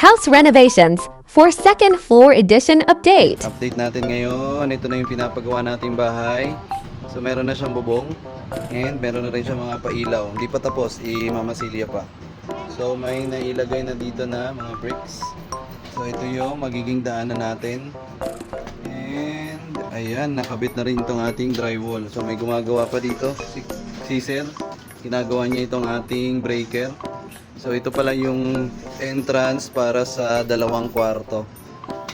House renovations for second floor edition update. Update natin ngayon. Ito na yung pinapagawa nating bahay. So meron na siyang bubong and meron na rin siyang mga pailaw. Hindi pa tapos, mamasilya pa. So may nailagay na dito na mga bricks. So ito yung magiging daanan natin. And ayan, nakabit na rin itong ating drywall. So may gumagawa pa dito, si Sir. Ginagawa niya itong ating breaker. So ito pala yung entrance para sa dalawang kwarto.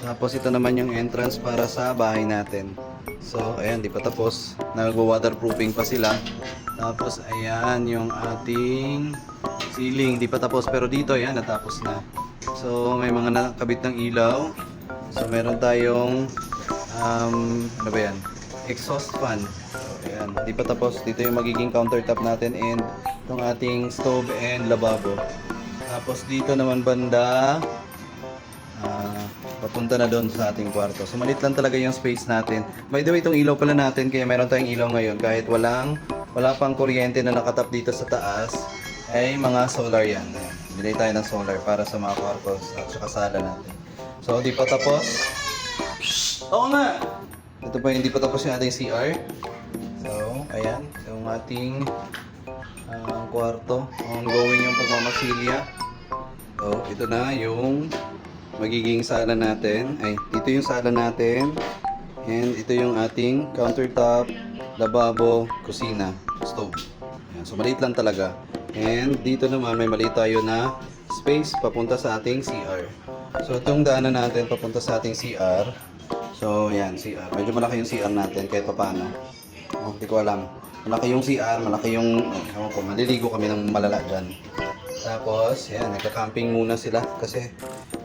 Tapos ito naman yung entrance para sa bahay natin. So ayan, di pa tapos. Nag-waterproofing pa sila. Tapos ayan yung ating ceiling. Di pa tapos pero dito ayan, natapos na. So may mga nakakabit ng ilaw. So meron tayong ano ba yan? Exhaust fan. So ayan, di pa tapos. Dito yung magiging countertop natin and itong ating stove and lababo. Tapos dito naman banda papunta na doon sa ating kwarto. So maliit lang talaga yung space natin. By the way, itong ilaw pala natin, kaya meron tayong ilaw ngayon kahit wala pang kuryente na nakatap dito sa taas, ay mga solar yan. Bili tayo ng solar para sa mga kwarto at saka sala natin. So di pa tapos. Oo nga! Ito pa hindi pa tapos yung ating CR. So ayan, yung ating kwarto. Ongoing yung pagmamasilya. So ito na yung magiging sala natin. Ay, dito yung sala natin. And ito yung ating countertop, lababo, kusina, stove. Ayan, so maliit lang talaga. And dito naman may maliit tayo na space papunta sa ating CR. So itong daanan natin papunta sa ating CR. So yan, CR. Medyo malaki yung CR natin kahit paano. Hindi ko alam. Malaki yung CR, malaki yung ewan ko, maliligo kami ng malala dyan. Tapos, yan, nagka-camping muna sila kasi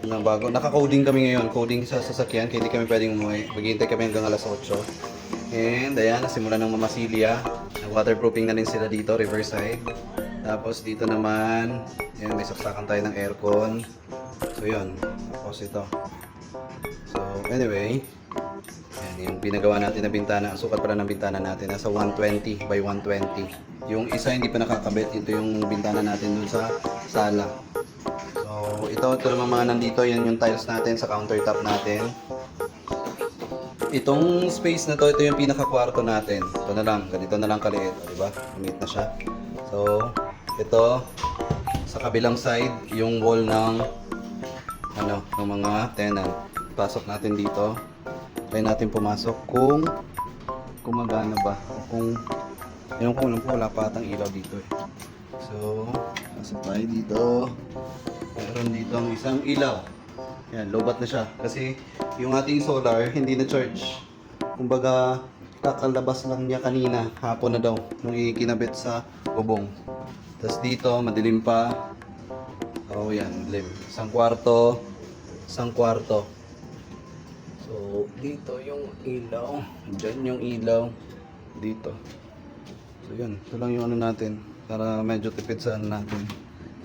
yun ang bago. Naka-coding kami ngayon, coding sa sasakyan kaya hindi kami pwedeng umuwi. Maghihintay kami hanggang alas 8. And ayan, nasimula ng mamasilya. Waterproofing na rin sila dito, riverside. Tapos dito naman, yan, may saksakan tayo ng aircon. So yun, tapos ito. So anyway, yan, yung pinagawa natin na bintana, ang sukat pala ng bintana natin nasa 120 by 120. Yung isa hindi pa nakakabit, ito yung bintana natin dun sa sala. So ito naman mga nandito, yan yung tiles natin sa countertop natin. Itong space na to, ito yung pinaka-kwarto natin. Ito na lang, ganito na lang kaliit, di ba? Limit na siya. So ito sa kabilang side, yung wall ng ng mga tenant. Pasok natin dito. Try natin pumasok kung gumagana ba. Kung wala pa atang ilaw dito eh. So, pasok tayo dito. Meron dito ang isang ilaw. Yan, lobat na siya. Kasi yung ating solar, hindi na charge. Kumbaga, kakalabas lang niya kanina. Hapon na daw, nung ikinabit sa bubong. Tapos dito, madilim pa. Oh, yan, dilim. Isang kwarto. So, dito yung ilaw. Diyan yung ilaw. Dito. So, yun. Ito lang yung natin. Para medyo tipid sa natin.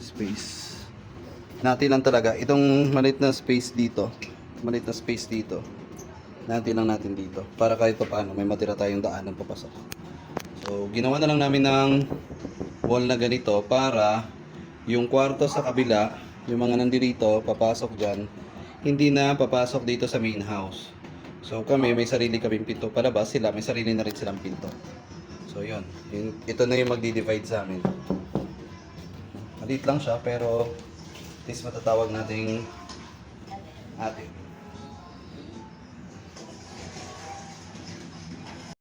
Space. Natin lang talaga. Itong maliit na space dito. Natin lang natin dito. Para kahit pa paano, may matira tayong daanan papasok. So, ginawa na lang namin ng wall na ganito para yung kwarto sa kabila, yung mga nandito, papasok dyan, hindi na papasok dito sa main house. So kami, may sarili kaming pinto palabas, sila may sarili na rin silang pinto. So yun, ito na yung magdi-divide sa amin. Maliit lang siya pero at least matatawag nating atin.